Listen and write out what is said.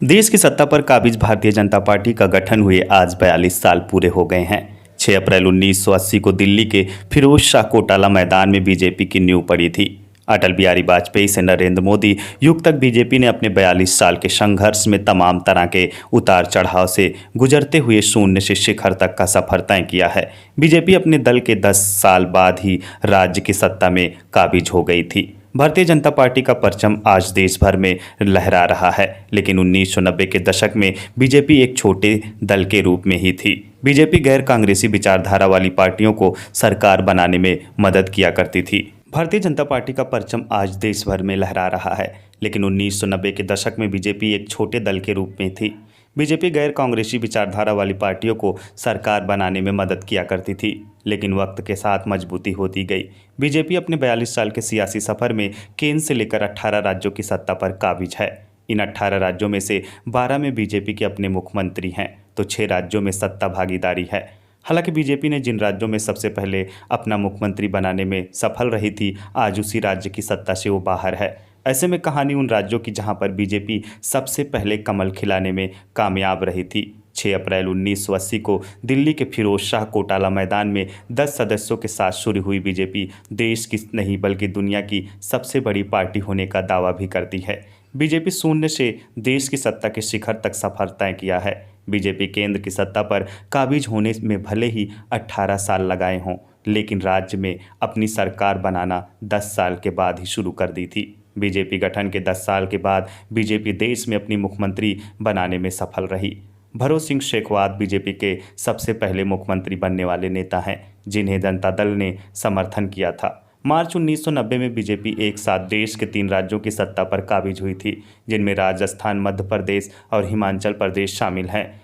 देश की सत्ता पर काबिज भारतीय जनता पार्टी का गठन हुए आज 42 साल पूरे हो गए हैं। 6 अप्रैल 1980 को दिल्ली के फिरोज शाह कोटला मैदान में बीजेपी की नींव पड़ी थी। अटल बिहारी वाजपेयी से नरेंद्र मोदी युग तक बीजेपी ने अपने 42 साल के संघर्ष में तमाम तरह के उतार चढ़ाव से गुजरते हुए शून्य से शिखर तक का सफर तय किया है। बीजेपी अपने दल के 10 साल बाद ही राज्य की सत्ता में काबिज हो गई थी। भारतीय जनता पार्टी का परचम आज देश भर में लहरा रहा है, लेकिन 1990 के दशक में बीजेपी एक छोटे दल के रूप में ही थी। बीजेपी गैर कांग्रेसी विचारधारा वाली पार्टियों को सरकार बनाने में मदद किया करती थी। भारतीय जनता पार्टी का परचम आज देश भर में लहरा रहा है, लेकिन 1990 के दशक में बीजेपी एक छोटे दल के रूप में थी। बीजेपी गैर कांग्रेसी विचारधारा वाली पार्टियों को सरकार बनाने में मदद किया करती थी, लेकिन वक्त के साथ मजबूती होती गई। बीजेपी अपने 42 साल के सियासी सफर में केंद्र से लेकर 18 राज्यों की सत्ता पर काबिज है। इन 18 राज्यों में से 12 में बीजेपी के अपने मुख्यमंत्री हैं, तो 6 राज्यों में सत्ता भागीदारी है। हालांकि बीजेपी ने जिन राज्यों में सबसे पहले अपना मुख्यमंत्री बनाने में सफल रही थी, आज उसी राज्य की सत्ता से वो बाहर है। ऐसे में कहानी उन राज्यों की जहां पर बीजेपी सबसे पहले कमल खिलाने में कामयाब रही थी। 6 अप्रैल 1980 को दिल्ली के फिरोज शाह कोटला मैदान में 10 सदस्यों के साथ शुरू हुई बीजेपी देश की नहीं बल्कि दुनिया की सबसे बड़ी पार्टी होने का दावा भी करती है। बीजेपी शून्य से देश की सत्ता के शिखर तक सफर तय किया है। बीजेपी केंद्र की सत्ता पर काबिज होने में भले ही 18 साल लगाए हों, लेकिन राज्य में अपनी सरकार बनाना 10 साल के बाद ही शुरू कर दी थी। बीजेपी गठन के 10 साल के बाद बीजेपी देश में अपनी मुख्यमंत्री बनाने में सफल रही। भरोत सिंह शेखावत बीजेपी के सबसे पहले मुख्यमंत्री बनने वाले नेता हैं, जिन्हें जनता दल ने समर्थन किया था। मार्च 1990 में बीजेपी एक साथ देश के 3 राज्यों की सत्ता पर काबिज हुई थी, जिनमें राजस्थान, मध्य प्रदेश और हिमाचल प्रदेश शामिल हैं।